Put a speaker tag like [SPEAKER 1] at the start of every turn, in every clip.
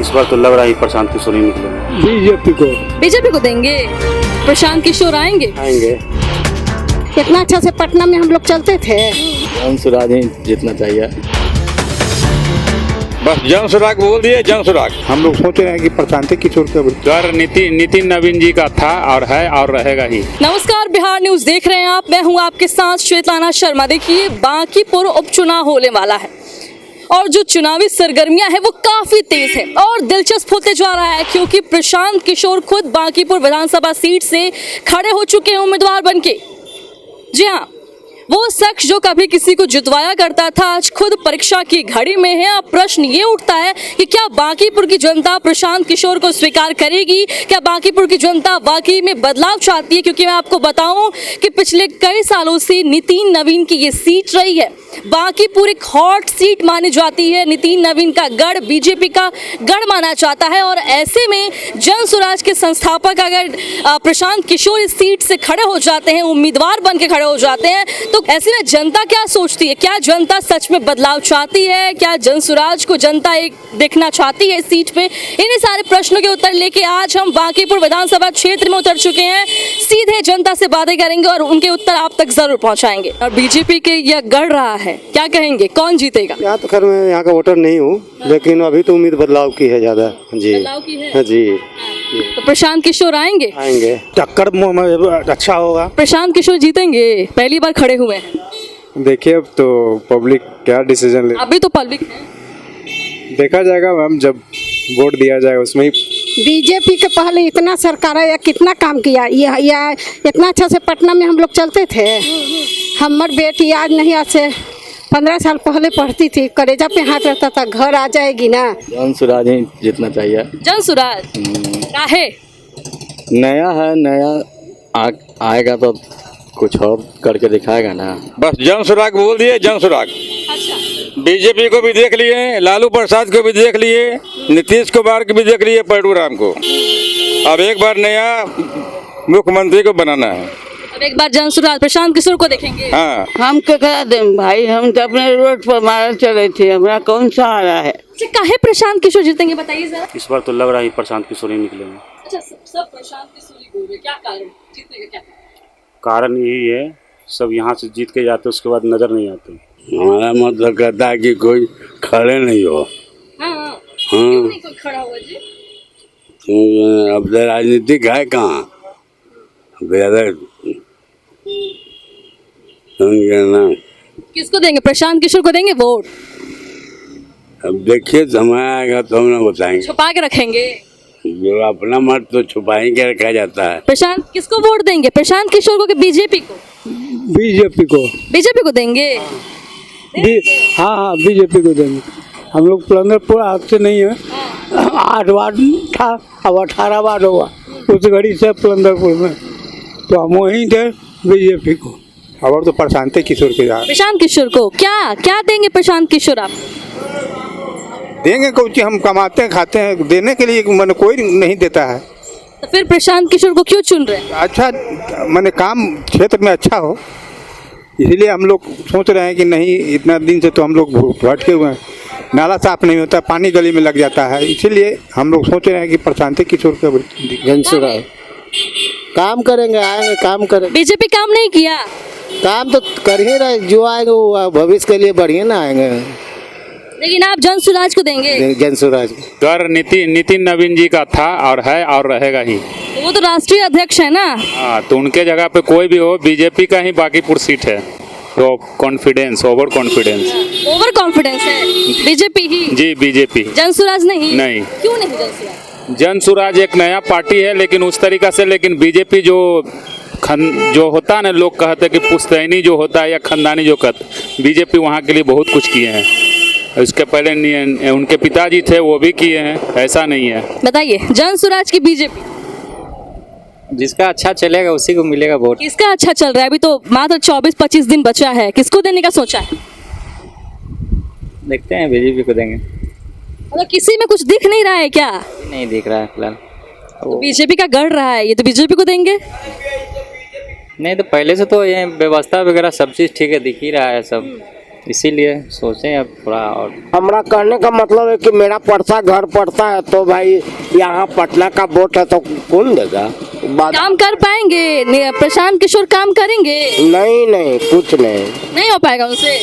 [SPEAKER 1] इस बार तो लग रहा है प्रशांत किशोर ही निकलेंगे।
[SPEAKER 2] बीजेपी को देंगे। प्रशांत किशोर आएंगे।
[SPEAKER 3] इतना अच्छा से पटना में हम लोग चलते थे।
[SPEAKER 4] जनसुराज ही जीतना चाहिए।
[SPEAKER 5] बस जनसुराग बोल दिए, जनसुराग।
[SPEAKER 1] हम लोग सोच रहे हैं कि प्रशांत किशोर का
[SPEAKER 5] डर नितिन नवीन जी का था और है और रहेगा ही।
[SPEAKER 2] नमस्कार, बिहार न्यूज देख रहे हैं आप। मैं हूं आपके साथ श्वेतलाना शर्मा। देखिए, बांकीपुर उपचुनाव होने वाला है और जो चुनावी सरगर्मियां हैं वो काफी तेज है और दिलचस्प होते जा रहा है, क्योंकि प्रशांत किशोर खुद बांकीपुर विधानसभा सीट से खड़े हो चुके हैं उम्मीदवार बनके। जी हाँ, वो शख्स जो कभी किसी को जितवाया करता था आज खुद परीक्षा की घड़ी में है। अब प्रश्न ये उठता है कि क्या बांकीपुर की जनता प्रशांत किशोर को स्वीकार करेगी? क्या बांकीपुर की जनता वाकई में बदलाव चाहती है? क्योंकि मैं आपको बताऊं कि पिछले कई सालों से नितिन नवीन की ये सीट रही है। बांकीपुर एक हॉट सीट मानी जाती है। नितिन नवीन का गढ़ बीजेपी का गढ़ माना जाता है और ऐसे में जनसुराज के संस्थापक अगर प्रशांत किशोर इस सीट से खड़े हो जाते हैं, उम्मीदवार बन के खड़े हो जाते हैं, तो ऐसे में जनता क्या सोचती है? क्या जनता सच में बदलाव चाहती है? क्या जनसुराज को जनता एक देखना चाहती है इस सीट पे? इन्हीं सारे प्रश्नों के उत्तर लेके आज हम बांकीपुर विधानसभा क्षेत्र में उतर चुके हैं। सीधे जनता से बातें करेंगे और उनके उत्तर आप तक जरूर पहुंचाएंगे। और बीजेपी के यह गढ़ रहा है, क्या कहेंगे, कौन जीतेगा?
[SPEAKER 1] यहाँ तो खैर मैं यहाँ का वोटर नहीं हूँ, लेकिन अभी तो उम्मीद बदलाव की है ज्यादा। जी
[SPEAKER 2] बदलाव की है।
[SPEAKER 1] हाँ जी।
[SPEAKER 2] तो प्रशांत किशोर आएंगे।
[SPEAKER 1] टक्कर अच्छा होगा।
[SPEAKER 2] प्रशांत किशोर जीतेंगे, पहली बार खड़े हुए हैं।
[SPEAKER 6] देखिए अब तो पब्लिक क्या डिसीजन ले,
[SPEAKER 2] अभी तो पब्लिक है,
[SPEAKER 6] देखा जाएगा मैम, जब वोट दिया जाएगा उसमें ही।
[SPEAKER 3] बीजेपी के पहले इतना सरकार है, कितना काम किया। ये इतना अच्छा से पटना में हम लोग चलते थे। हमार बेटी आज नहीं, आज से 15 साल पहले पढ़ती थी, कलेजा पे हाथ रहता था, घर आ जाएगी ना।
[SPEAKER 4] जनसुराज ही जीतना चाहिए।
[SPEAKER 2] जनसुराज काहे?
[SPEAKER 4] नया है, नया आएगा तो कुछ और करके दिखाएगा ना।
[SPEAKER 5] बस जनसुराग बोल दिए, जनसुराग।
[SPEAKER 2] अच्छा,
[SPEAKER 5] बीजेपी को भी देख लिए, लालू प्रसाद को भी देख लिए, नीतीश कुमार को भी देख लिए, पलटू राम को। अब एक बार नया मुख्यमंत्री को बनाना है।
[SPEAKER 2] अब एक बार जनसुराज प्रशांत किशोर को देखेंगे।
[SPEAKER 5] हाँ,
[SPEAKER 7] हम क्या करा दें भाई, हम तो अपने रोड पर मारा चले थे, हमारा कौन सा आ रहा है।
[SPEAKER 2] अच्छा, काहे प्रशांत किशोर जीतेंगे बताइए जरा।
[SPEAKER 1] इस बार तो लग रहा है प्रशांत किशोर ही निकलेंगे।
[SPEAKER 2] अच्छा, सब प्रशांत किशोर ही बोल रहे, क्या कारण जीतने का? क्या
[SPEAKER 1] कारण यही है, सब यहाँ से जीत के जाते उसके बाद नजर नहीं आते।
[SPEAKER 4] हमारा मतलब कहता है कि कोई खड़े नहीं हो।
[SPEAKER 2] हाँ, क्यों नहीं कोई खड़ा हुआ जी?
[SPEAKER 4] अब तो राजनीतिक है कहाँ ना।
[SPEAKER 2] किसको देंगे? प्रशांत किशोर को देंगे वोट?
[SPEAKER 4] अब देखिए समय आएगा तो हम ना बताएंगे।
[SPEAKER 2] छुपा के रखेंगे?
[SPEAKER 4] जो अपना मत तो छुपा ही के रखा जाता है।
[SPEAKER 2] प्रशांत किसको वोट देंगे? प्रशांत किशोर को कि बीजेपी को?
[SPEAKER 6] बीजेपी को।
[SPEAKER 2] बीजेपी को देंगे।
[SPEAKER 6] हाँ, बीजेपी को देंगे। हम लोग पुलंदरपुर हाथ से नहीं है, 8 वार्ड था, अब 18 वार्ड होगा उस घड़ी से पुलंदरपुर में, तो हम वहीं थे बीजेपी को।
[SPEAKER 1] और तो प्रशांत किशोर के
[SPEAKER 2] प्रशांत किशोर को क्या देंगे? प्रशांत किशोर आप
[SPEAKER 1] देंगे, कुछ हम कमाते हैं खाते हैं, देने के लिए मैंने कोई नहीं देता है।
[SPEAKER 2] तो फिर प्रशांत किशोर को क्यों चुन रहे हैं?
[SPEAKER 1] अच्छा, मैंने काम क्षेत्र में अच्छा हो, इसलिए हम लोग सोच रहे हैं कि नहीं, इतना दिन से तो हम लोग भटके हुए हैं, नाला साफ नहीं होता, पानी गली में लग जाता है, इसीलिए हम लोग सोच रहे हैं कि प्रशांत किशोर का
[SPEAKER 4] जनसुराज काम करेंगे, आएंगे काम करेंगे।
[SPEAKER 2] बीजेपी काम नहीं किया,
[SPEAKER 4] काम तो कर ही रहे, जो आएंगे वो भविष्य के लिए बढ़िया ना आएंगे।
[SPEAKER 2] लेकिन आप जनसुराज को देंगे?
[SPEAKER 4] जनसुराज
[SPEAKER 5] डर नितिन नवीन जी का था और है और रहेगा ही।
[SPEAKER 2] तो वो तो राष्ट्रीय अध्यक्ष है ना।
[SPEAKER 5] हाँ, तो उनके जगह पे कोई भी हो, बीजेपी का ही बांकीपुर सीट है, तो कॉन्फिडेंस, ओवर कॉन्फिडेंस है बीजेपी ही। जी, बीजेपी।
[SPEAKER 2] जनसुराज नहीं?
[SPEAKER 5] नहीं।
[SPEAKER 2] क्यों नहीं जनसुराज?
[SPEAKER 5] जनसुराज एक नया पार्टी है, लेकिन उस तरीका से, लेकिन बीजेपी जो होता है ना, लोग कहते हैं कि पुश्तैनी जो होता है या खानदानी जो बीजेपी वहाँ के लिए बहुत कुछ किए हैं। इसके पहले उनके पिताजी थे, वो भी किए हैं, ऐसा नहीं है।
[SPEAKER 2] बताइए, जनसुराज की बीजेपी?
[SPEAKER 8] जिसका अच्छा चलेगा उसी को मिलेगा वोट।
[SPEAKER 2] किसका अच्छा चल रहा है? अभी तो मात्र 24-25 दिन बचा है, किसको देने का सोचा है?
[SPEAKER 8] देखते हैं, बीजेपी को देंगे।
[SPEAKER 2] मतलब किसी में कुछ दिख नहीं रहा है क्या?
[SPEAKER 8] नहीं दिख रहा है फिलहाल।
[SPEAKER 2] तो बीजेपी का गढ़ रहा है ये, तो बीजेपी को देंगे?
[SPEAKER 8] नहीं, तो पहले से तो ये व्यवस्था वगैरह सब चीज़ ठीक है, दिख ही रहा है सब। इसीलिए सोचें अब थोड़ा और
[SPEAKER 9] हमारा कहने का मतलब है कि मेरा पर्चा घर पड़ता है तो भाई यहाँ पटना का वोट है तो कौन देगा बात
[SPEAKER 2] काम कर पाएंगे प्रशांत किशोर काम करेंगे?
[SPEAKER 9] नहीं कुछ
[SPEAKER 2] नहीं हो पाएगा उनसे,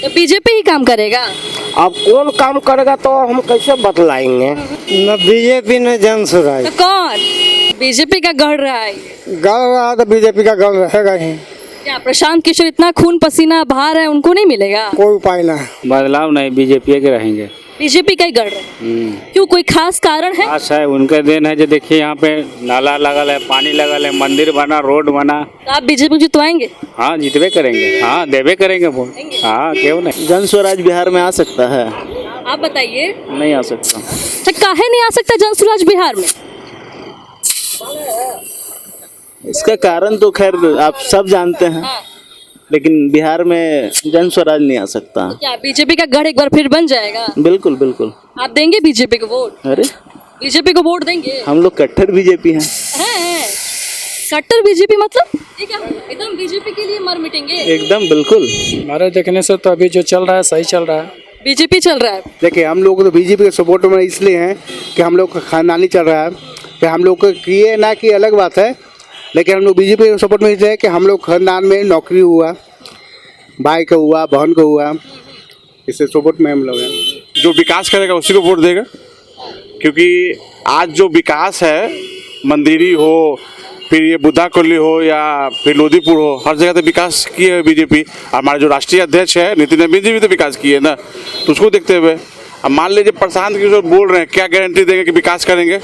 [SPEAKER 2] तो बीजेपी ही काम करेगा।
[SPEAKER 9] अब कौन काम करेगा तो हम कैसे बतलाएंगे।
[SPEAKER 6] न बीजेपी न जन स्वराज।
[SPEAKER 2] तो कौन बीजेपी का गढ़ रहा है?
[SPEAKER 6] गढ़ रहा तो बीजेपी का गढ़ रहेगा ही।
[SPEAKER 2] क्या प्रशांत किशोर इतना खून पसीना बहा रहा है, उनको नहीं मिलेगा?
[SPEAKER 6] कोई उपाय ना।
[SPEAKER 5] बदलाव नहीं, बीजेपी के रहेंगे।
[SPEAKER 2] बीजेपी का ही गढ़ है। क्यों, कोई खास कारण है?
[SPEAKER 5] खास है उनका देन है। जो देखिए यहाँ पे नाला लगल है, पानी लगल है, मंदिर बना, रोड बना।
[SPEAKER 2] तो आप बीजेपी जितवाएंगे?
[SPEAKER 5] हाँ जितवे करेंगे, हाँ देवे करेंगे वोट। हाँ क्यों नहीं।
[SPEAKER 4] जन स्वराज बिहार में आ सकता है?
[SPEAKER 2] आप बताइए।
[SPEAKER 4] नहीं आ सकता।
[SPEAKER 2] अच्छा, काहे नहीं आ सकता जन स्वराज बिहार में?
[SPEAKER 4] इसका कारण तो खैर आप सब जानते हैं, लेकिन बिहार में जन स्वराज नहीं आ सकता।
[SPEAKER 2] क्या बीजेपी का गढ़ एक बार फिर बन जाएगा?
[SPEAKER 4] बिल्कुल बिल्कुल।
[SPEAKER 2] आप देंगे बीजेपी को वोट?
[SPEAKER 4] अरे
[SPEAKER 2] बीजेपी को वोट देंगे?
[SPEAKER 4] हम लोग कट्टर बीजेपी हैं।
[SPEAKER 2] हैं? कट्टर बीजेपी मतलब ये क्या? एकदम बीजेपी के लिए मर मिटेंगे?
[SPEAKER 4] एकदम बिल्कुल।
[SPEAKER 6] हमारे देखने से तो अभी जो चल रहा है सही चल रहा है।
[SPEAKER 2] बीजेपी चल रहा है।
[SPEAKER 1] देखिए हम लोग तो बीजेपी के सपोर्ट में इसलिए हैं कि हम लोग का खानदानी चल रहा है, कि हम लोग को किए ना कि अलग बात है, लेकिन हम लोग बीजेपी के सपोर्ट में इसलिए है कि हम लोग खानदान में नौकरी हुआ, भाई का हुआ, बहन का हुआ, इससे सपोर्ट में हम लोग हैं।
[SPEAKER 10] जो विकास करेगा उसी को वोट देगा, क्योंकि आज जो विकास है, मंदिरी हो, फिर ये बुद्धा कोली हो या फिर लोधीपुर हो, हर जगह तो विकास की है बीजेपी। हमारे जो राष्ट्रीय अध्यक्ष है नितिन नवीन जी भी तो विकास किए ना, तो उसको देखते हुए अब मान लीजिए प्रशांत किशोर बोल रहे हैं, क्या गारंटी देंगे कि विकास करेंगे?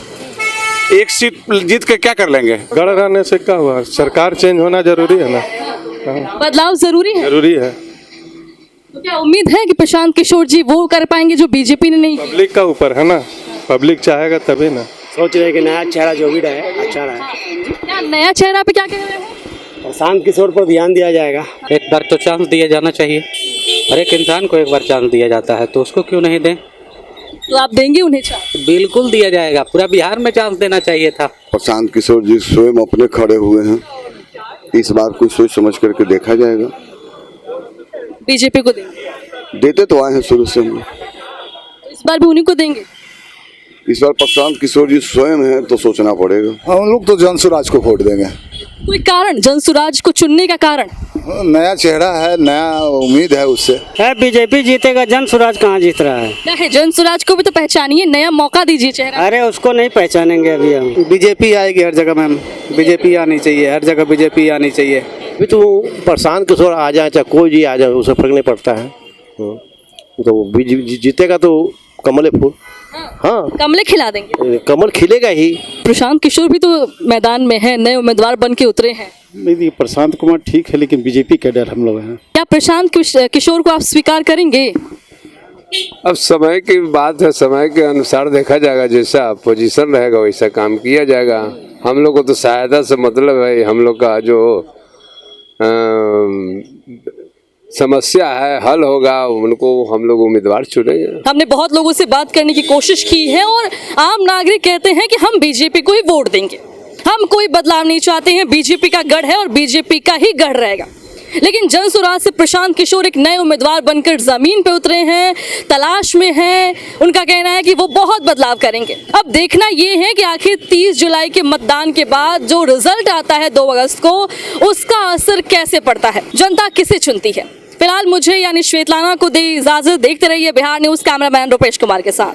[SPEAKER 10] एक सीट जीत के क्या कर लेंगे?
[SPEAKER 11] गढ़ रहने से क्या हुआ? सरकार चेंज होना जरूरी है ना।
[SPEAKER 2] बदलाव जरूरी है।
[SPEAKER 11] जरूरी है।
[SPEAKER 2] तो क्या उम्मीद है कि प्रशांत किशोर जी वो कर पाएंगे जो बीजेपी ने नहीं किया?
[SPEAKER 11] पब्लिक का ऊपर है ना, पब्लिक चाहेगा तभी ना।
[SPEAKER 9] सोच रहे कि नया चेहरा जो भी रहे अच्छा रहे।
[SPEAKER 2] क्या नया चेहरा पे क्या कह रहे हो?
[SPEAKER 9] प्रशांत किशोर पर ध्यान दिया जाएगा।
[SPEAKER 8] एक बार तो चांस दिया जाना चाहिए। हर एक इंसान को एक बार चांस दिया जाता है, तो उसको क्यों नहीं दें?
[SPEAKER 2] तो आप देंगे उन्हें चांस?
[SPEAKER 8] बिल्कुल दिया जाएगा, पूरा बिहार में चांस देना चाहिए था।
[SPEAKER 12] प्रशांत किशोर जी स्वयं अपने खड़े हुए हैं, इस बार कुछ सोच समझ करके देखा जाएगा।
[SPEAKER 2] बीजेपी को देंगे?
[SPEAKER 12] देते तो आए हैं शुरू से हम।
[SPEAKER 2] इस बार भी उन्हीं को देंगे?
[SPEAKER 12] इस बार प्रशांत किशोर जी स्वयं हैं तो सोचना पड़ेगा।
[SPEAKER 11] हम लोग तो जन स्वराज को वोट देंगे।
[SPEAKER 2] कोई कारण जन स्वराज को चुनने का कारण?
[SPEAKER 11] नया चेहरा है, नया उम्मीद है उससे।
[SPEAKER 9] है बीजेपी जीतेगा, जन स्वराज कहाँ जीत रहा है?
[SPEAKER 2] क्या है, जन स्वराज को भी तो पहचानिए, नया मौका दीजिए चेहरा।
[SPEAKER 9] अरे उसको नहीं पहचानेंगे अभी हम।
[SPEAKER 6] बीजेपी आएगी हर जगह मैम, बीजेपी आनी चाहिए, हर जगह बीजेपी आनी चाहिए।
[SPEAKER 9] अभी तो प्रशांत किशोर आ जाए चाहे कोई जी आ जाए, उसे फर्क नहीं पड़ता है। तो जीतेगा तो कमल फूल। हाँ,
[SPEAKER 2] कमले खिला देंगे,
[SPEAKER 9] कमल खिलेगा ही।
[SPEAKER 2] प्रशांत किशोर भी तो मैदान में है, नए उम्मीदवार बन के उतरे हैं।
[SPEAKER 11] नहीं, प्रशांत कुमार ठीक है, लेकिन बीजेपी के डर हम लोग हैं।
[SPEAKER 2] क्या प्रशांत किशोर को आप स्वीकार करेंगे?
[SPEAKER 13] अब समय की बात है, समय के अनुसार देखा जाएगा, जैसा पोजीशन रहेगा वैसा काम किया जाएगा। हम लोग को तो सहायता से मतलब है, हम लोग का जो समस्या है हल होगा, उनको हम लोग उम्मीदवार चुनेंगे।
[SPEAKER 2] हमने बहुत लोगों से बात करने की कोशिश की है और आम नागरिक कहते हैं कि हम बीजेपी को ही वोट देंगे, हम कोई बदलाव नहीं चाहते हैं, बीजेपी का गढ़ है और बीजेपी का ही गढ़ रहेगा। लेकिन जन स्वराज से प्रशांत किशोर एक नए उम्मीदवार बनकर जमीन पे उतरे हैं, तलाश में हैं। उनका कहना है कि वो बहुत बदलाव करेंगे। अब देखना ये है कि आखिर 30 जुलाई के मतदान के बाद जो रिजल्ट आता है 2 अगस्त को, उसका असर कैसे पड़ता है, जनता किसे चुनती है। फिलहाल मुझे यानी श्वेतलाना को दे इजाजत। देखते रहिए बिहार न्यूज, कैमरामैन रुपेश कुमार के साथ।